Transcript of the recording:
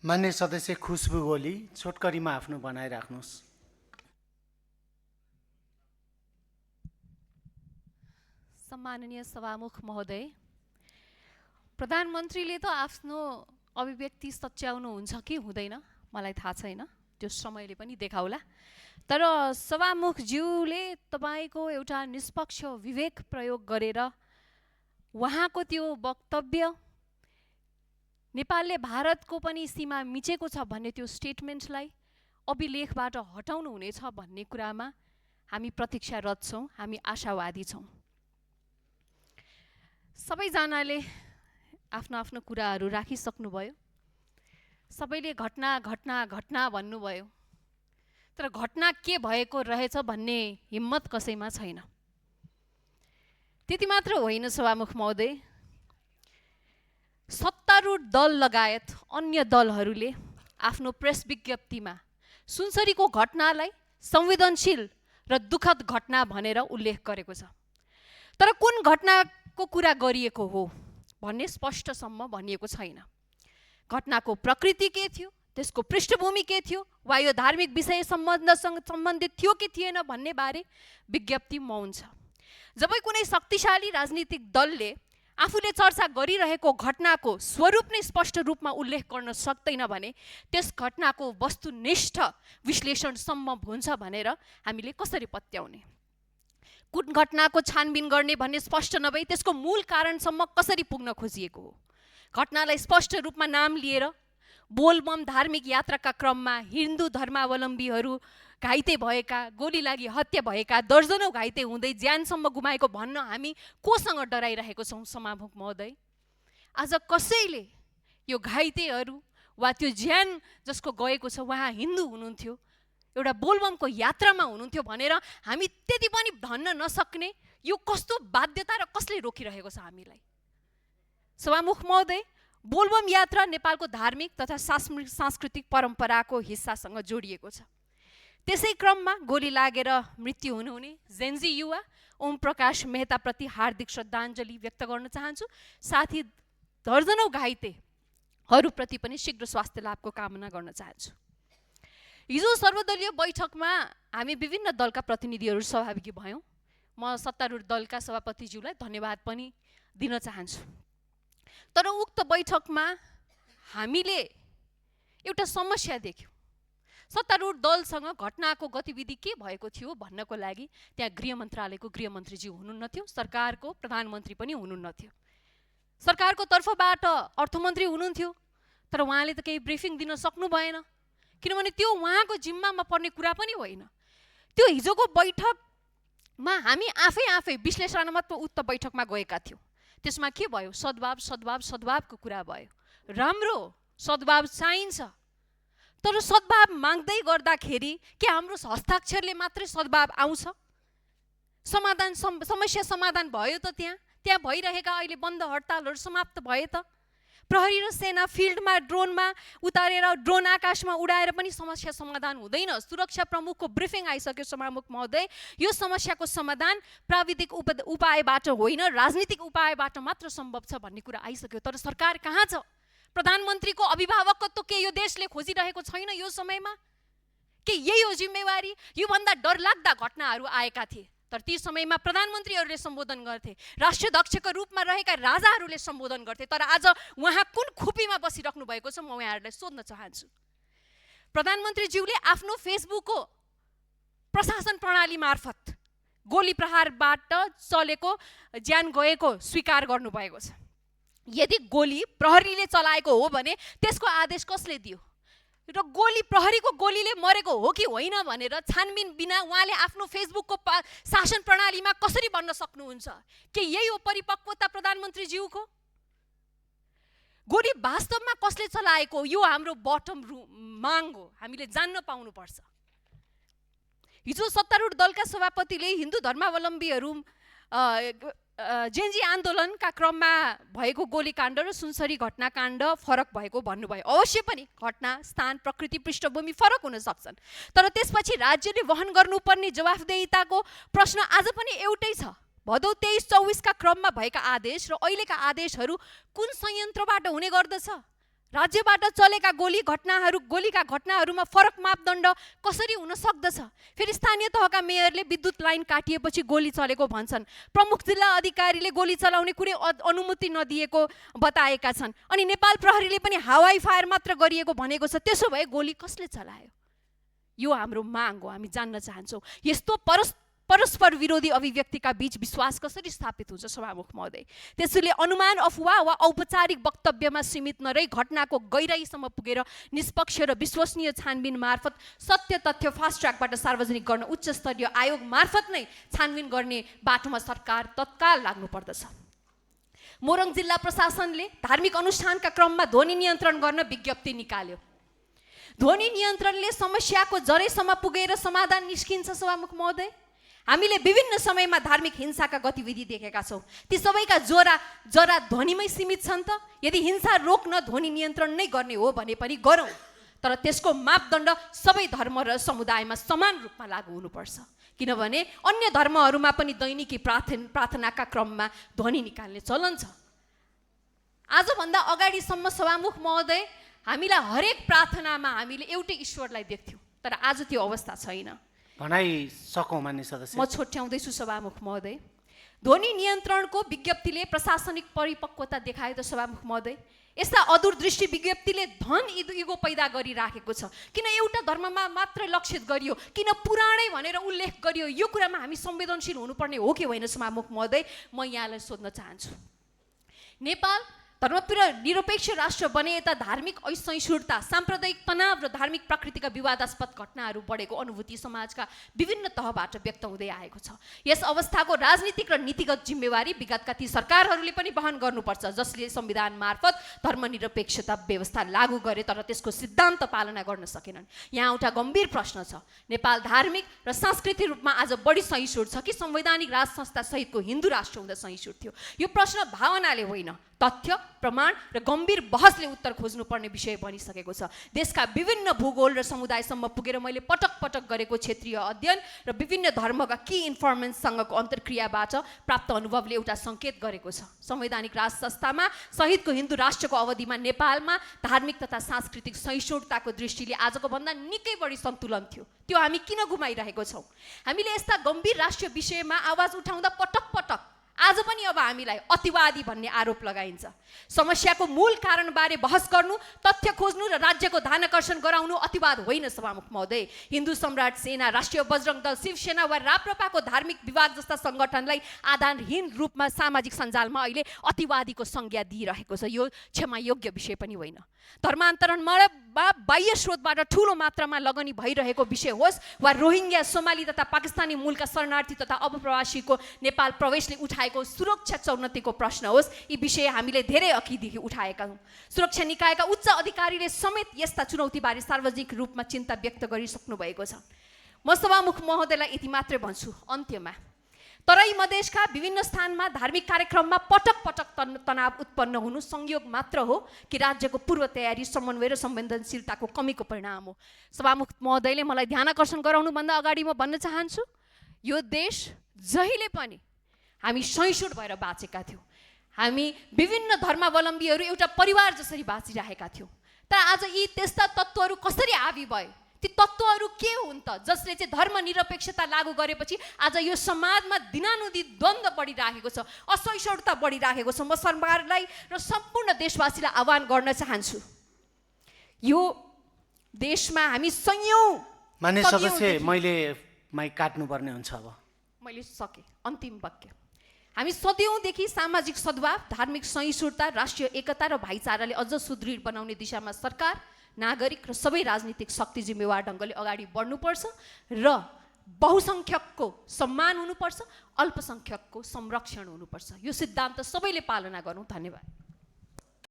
मान्य सदस्य खुशबु गोली छोटकरीमा आफ्नो बनाइराख्नुहोस्। सम्माननीय सभामुख महोदय, प्रधानमन्त्रीले त आफ्नो अभिव्यक्ति सच्याउनुहुन्छ कि हुँदैन मलाई थाहा छैन, त्यो समयले पनि देखाउला। तर सभामुखज्यूले तपाईको एउटा निष्पक्ष विवेक प्रयोग गरेर उहाँको त्यो वक्तव्य नेपालले भारतको पनि सीमा मिचेको छ भन्ने त्यो स्टेटमेन्टलाई अभिलेखबाट हटाउनु हुनेछ भन्ने कुरामा हामी प्रतीक्षारत छौँ, हामी आशावादी छौँ। सबैजनाले आफ्नो आफ्नो कुराहरू राखिसक्नुभयो। सबैले घटना घटना घटना भन्नुभयो, तर घटना के भएको रहेछ भन्ने हिम्मत कसैमा छैन। त्यति मात्र होइन सभामुख महोदय, सत्तारूढ दल लगायत अन्य दलहरूले आफ्नो प्रेस विज्ञप्तिमा सुनसरीको घटनालाई संवेदनशील र दुःखद घटना भनेर उल्लेख गरेको छ। तर कुन घटनाको कुरा गरिएको हो भन्ने स्पष्टसम्म भनिएको छैन। घटनाको प्रकृति के थियो, त्यसको पृष्ठभूमि के थियो, वा यो धार्मिक विषय सम्बन्धसँग सम्बन्धित थियो कि थिएन भन्ने बारे विज्ञप्ति मौन छ। जब कुनै शक्तिशाली राजनीतिक दलले आफूले चर्चा गरिरहेको घटनाको स्वरूप नै स्पष्ट रूपमा उल्लेख गर्न सक्दैन भने त्यस घटनाको वस्तुनिष्ठ विश्लेषणसम्म हुन्छ भनेर हामीले कसरी पत्याउने? कुन घटनाको छानबिन गर्ने भन्ने स्पष्ट नभई त्यसको मूल कारणसम्म कसरी पुग्न खोजिएको हो? घटनालाई स्पष्ट रूपमा नाम लिएर बोलबम धार्मिक यात्राका क्रममा हिन्दू धर्मावलम्बीहरू घाइते भएका, गोली लागि हत्या भएका, दर्जनौं घाइते हुँदै ज्यानसम्म गुमाएको भन्न हामी कोसँग डराइरहेको छौँ सभामुख महोदय? आज कसैले यो घाइतेहरू वा त्यो ज्यान जसको गएको छ उहाँ हिन्दू हुनुहुन्थ्यो, एउटा बोलबमको यात्रामा हुनुहुन्थ्यो भनेर हामी त्यति पनि भन्न नसक्ने यो कस्तो बाध्यता र कसले रोकिरहेको छ हामीलाई? सभामुख महोदय, बोलबम यात्रा नेपालको धार्मिक तथा सांस्कृतिक परम्पराको हिस्सासँग जोडिएको छ। त्यसै क्रममा गोली लागेर मृत्यु हुनुहुने जेन्जी युवा ओम प्रकाश मेहताप्रति हार्दिक श्रद्धाञ्जली व्यक्त गर्न चाहन्छु। साथै दर्जनौं घाइतेहरूप्रति पनि शीघ्र स्वास्थ्य लाभको कामना गर्न चाहन्छु। हिजो सर्वदलीय बैठकमा हामी विभिन्न दलका प्रतिनिधिहरू सहभागी भयौँ। म सत्तारूढ दलका सभापतिज्यूलाई धन्यवाद पनि दिन चाहन्छु। तर उक्त बैठकमा हामीले एउटा समस्या देख्यौँ। सत्तारूढ दलसँग घटनाको गतिविधि के भएको थियो भन्नको लागि त्यहाँ गृह मन्त्रालयको गृहमन्त्रीज्यू हुनुहुन्थ्यो, सरकारको प्रधानमन्त्री पनि हुनुहुन्थ्यो, सरकारको तर्फबाट अर्थमन्त्री हुनुहुन्थ्यो, तर उहाँले त केही ब्रिफिङ दिन सक्नु भएन, किनभने त्यो उहाँको जिम्मामा पर्ने कुरा पनि होइन। त्यो हिजोको बैठकमा हामी आफै विश्लेषणात्मक उक्त बैठकमा गएका थियौँ। त्यसमा के भयो? सद्भावको कुरा भयो। राम्रो सद्भाव चाहिन्छ, तर सद्भाव माग्दै गर्दाखेरि के हाम्रो हस्ताक्षरले मात्रै सद्भाव आउँछ? समस्या समाधान भयो त? त्यहाँ भइरहेका अहिले बन्द हडतालहरू समाप्त भए त? प्रहरी र सेना फिल्डमा ड्रोनमा उतारेर ड्रोन आकाशमा उडाएर पनि समस्या समाधान हुँदैन। सुरक्षा प्रमुखको ब्रिफिङ आइसक्यो सभामुख महोदय। यो समस्याको समाधान प्राविधिक उपायबाट होइन, राजनीतिक उपायबाट मात्र सम्भव छ भन्ने कुरा आइसक्यो। तर सरकार कहाँ छ? प्रधानमन्त्रीको अभिभावकत्व के यो देशले खोजिरहेको छैन यो समयमा? के यही हो जिम्मेवारी? योभन्दा डरलाग्दा घटनाहरू आएका थिए, तर ती समयमा प्रधानमन्त्रीहरूले सम्बोधन गर्थे, राष्ट्राध्यक्षको रूपमा रहेका राजाहरूले सम्बोधन गर्थे। तर आज उहाँ कुन खुपीमा बसिराख्नु भएको छ म उहाँहरूलाई सोध्न चाहन्छु। प्रधानमन्त्रीज्यूले आफ्नो फेसबुकको प्रशासन प्रणाली मार्फत गोली प्रहारबाट चलेको ज्यान गएको स्वीकार गर्नुभएको छ। यदि गोली प्रहरीले चलाएको हो भने त्यसको आदेश कसले दियो र गोली प्रहरीको गोलीले मरेको हो कि होइन भनेर छानबिन बिना उहाँले आफ्नो फेसबुकको शासन प्रणालीमा कसरी भन्न सक्नुहुन्छ? के यही हो परिपक्वता प्रधानमन्त्रीज्यूको? गोली वास्तवमा कसले चलाएको यो हाम्रो बटम माग हो, हामीले जान्न पाउनुपर्छ। हिजो सत्तारूढ दलका सभापतिले हिन्दू धर्मावलम्बीहरू जेन्जी आन्दोलनका क्रममा भएको गोलीकाण्ड र सुनसरी घटनाकाण्ड फरक भएको भन्नुभयो। अवश्य पनि घटना, स्थान, प्रकृति, पृष्ठभूमि फरक हुन सक्छन्, तर त्यसपछि राज्यले वहन गर्नुपर्ने जवाफदेहिताको प्रश्न आज पनि एउटै छ। भदौ 23-24 का क्रममा भएका आदेश र अहिलेका आदेशहरू कुन संयन्त्रबाट हुने गर्दछ? राज्यबाट चलेका गोलीका घटनाहरूमा फरक मापदण्ड कसरी हुन सक्दछ? फेरि स्थानीय तहका मेयरले विद्युत लाइन काटिएपछि गोली चलेको भन्छन्। प्रमुख जिल्ला अधिकारीले गोली चलाउने कुनै अनुमति नदिएको बताएका छन्। अनि नेपाल प्रहरीले पनि हवाई फायर मात्र गरिएको भनेको छ। त्यसो भए गोली कसले चलायो? यो हाम्रो माग हो, हामी जान्न चाहन्छौँ। यस्तो परस्पर विरोधी अभिव्यक्तिका बीच विश्वास कसरी स्थापित हुन्छ सभामुख महोदय? त्यसैले अनुमान, अफवाह वा औपचारिक वक्तव्यमा सीमित नरही घटनाको गहिराईसम्म पुगेर निष्पक्ष र विश्वसनीय छानबिन मार्फत सत्य तथ्य फास्ट ट्र्याकबाट सार्वजनिक गर्न उच्च स्तरीय आयोग मार्फत नै छानबिन गर्ने बाटोमा सरकार तत्काल लाग्नुपर्दछ। मोरङ जिल्ला प्रशासनले धार्मिक अनुष्ठानका क्रममा ध्वनि नियन्त्रण गर्न विज्ञप्ति निकाल्यो। ध्वनि नियन्त्रणले समस्याको जरैसम्म पुगेर समाधान निस्किन्छ सभामुख महोदय? हामीले विभिन्न समयमा धार्मिक हिंसाका गतिविधि देखेका छौँ। ती सबैका जरा ध्वनिमै सीमित छन् त? यदि हिंसा रोक्न ध्वनि नियन्त्रण नै गर्ने हो भने पनि गरौँ, तर त्यसको मापदण्ड सबै धर्म र समुदायमा समान रूपमा लागू हुनुपर्छ। किनभने अन्य धर्महरूमा पनि दैनिकी प्रार्थनाका क्रममा ध्वनि निकाल्ने चलन छ। आजभन्दा अगाडिसम्म सभामुख महोदय हामीलाई हरेक प्रार्थनामा हामीले एउटै ईश्वरलाई देख्थ्यौँ, तर आज त्यो अवस्था छैन। भनाइ सकौँ मान्य सदस्य। म छोट्याउँदैछु सभामुख महोदय। ध्वनि नियन्त्रणको विज्ञप्तिले प्रशासनिक परिपक्वता देखायो त सभामुख महोदय? यस्ता अदूरदृष्टि विज्ञप्तिले धन इगो पैदा गरिराखेको छ। किन एउटा धर्ममा मात्र लक्षित गरियो? किन पुराणै भनेर उल्लेख गरियो? यो कुरामा हामी संवेदनशील हुनुपर्ने हो कि होइन सभामुख महोदय? म यहाँलाई सोध्न चाहन्छु। नेपाल धर्मनिरपेक्ष राष्ट्र बने यता धार्मिक असहिष्णुता, साम्प्रदायिक तनाव र धार्मिक प्रकृतिका विवादास्पद घटनाहरू बढेको अनुभूति समाजका विभिन्न तहबाट व्यक्त हुँदै आएको छ। यस अवस्थाको राजनीतिक र नीतिगत जिम्मेवारी विगतका ती सरकारहरूले पनि वहन गर्नुपर्छ जसले संविधान मार्फत धर्मनिरपेक्षता व्यवस्था लागू गरे तर त्यसको सिद्धान्त पालना गर्न सकेनन्। यहाँ एउटा गम्भीर प्रश्न छ। नेपाल धार्मिक र सांस्कृतिक रूपमा आज बढी सहिष्णु छ कि संवैधानिक राज संस्था सहितको हिन्दू राष्ट्र हुँदा सहिष्णु थियो? यो प्रश्न भावनाले होइन, तथ्य, प्रमाण र गम्भीर बहसले उत्तर खोज्नुपर्ने विषय बनिसकेको छ। देशका विभिन्न भूगोल र समुदायसम्म पुगेर मैले पटक पटक गरेको क्षेत्रीय अध्ययन र विभिन्न धर्मका की इन्फर्मेन्ससँगको अन्तर्क्रियाबाट प्राप्त अनुभवले एउटा सङ्केत गरेको छ। संवैधानिक राज संस्थामा सहितको हिन्दू राष्ट्रको अवधिमा नेपालमा धार्मिक तथा सांस्कृतिक सहिष्णुताको दृष्टिले आजको भन्दा निकै बढी सन्तुलन थियो। त्यो हामी किन गुमाइरहेको छौँ? हामीले यस्ता गम्भीर राष्ट्रिय विषयमा आवाज उठाउँदा पटक पटक आज पनि अब हामीलाई अतिवादी भन्ने आरोप लगाइन्छ। समस्याको मूल कारणबारे बहस गर्नु, तथ्य खोज्नु र राज्यको ध्यानाकर्षण गराउनु अतिवाद होइन सभामुख महोदय। हिन्दू सम्राट सेना, राष्ट्रिय बजरंग दल, शिवसेना वा राप्रपाको धार्मिक विवाद जस्ता सङ्गठनलाई आधारहीन रूपमा सामाजिक सञ्जालमा अहिले अतिवादीको संज्ञा दिइरहेको छ। यो क्षमायोग्य विषय पनि होइन। धर्मान्तरणमा बाह्य स्रोतबाट ठुलो मात्रामा लगनी भइरहेको विषय होस् वा रोहिङ्ग्या, सोमाली तथा पाकिस्तानी मूलका शरणार्थी तथा अप्रवासीको नेपाल प्रवेशले उठाएको सुरक्षा चुनौतीको प्रश्न होस्, यी विषय हामीले धेरै अघिदेखि उठाएका हौँ। सुरक्षा निकायका उच्च अधिकारीले समेत यस्ता चुनौतीबारे सार्वजनिक रूपमा चिन्ता व्यक्त गरिसक्नु भएको छ। म सभामुख महोदयलाई यति मात्रै भन्छु अन्त्यमा, तराई मधेसका विभिन्न स्थानमा धार्मिक कार्यक्रममा पटक पटक तनाव उत्पन्न हुनु संयोग मात्र हो कि राज्यको पूर्व तयारी, समन्वय र संवेदनशीलताको कमीको परिणाम हो? सभामुख महोदयले मलाई ध्यानाकर्षण गराउनुभन्दा अगाडि म भन्न चाहन्छु, यो देश जहिले पनि हामी सहिष्णु भएर बाँचेका थियौँ। हामी विभिन्न धर्मावलम्बीहरू एउटा परिवार जसरी बाँचिरहेका थियौँ। तर आज यी त्यस्ता तत्त्वहरू कसरी हावी भए? ती तत्त्वहरू के हुन् त जसले चाहिँ धर्मनिरपेक्षता लागू गरेपछि आज यो समाजमा दिनानुदिन द्वन्द्व बढिराखेको छ, असहिष्णुता बढिराखेको छ? म सरकारलाई र सम्पूर्ण देशवासीलाई आह्वान गर्न चाहन्छु, यो देशमा हामी सयौँ मान्य सदस्य, मैले माइक काट्नुपर्ने हुन्छ। अब मैले सकेँ। अन्तिम वाक्य, हामी सदैवदेखि सामाजिक सद्भाव, धार्मिक सहिष्णुता, राष्ट्रिय एकता र भाइचाराले अझ सुदृढ बनाउने दिशामा सरकार, नागरिक र सबै राजनीतिक शक्ति जिम्मेवार ढङ्गले अगाडि बढ्नुपर्छ र बहुसङ्ख्यकको सम्मान हुनुपर्छ, अल्पसङ्ख्यकको संरक्षण हुनुपर्छ। यो सिद्धान्त सबैले पालना गरौँ। धन्यवाद।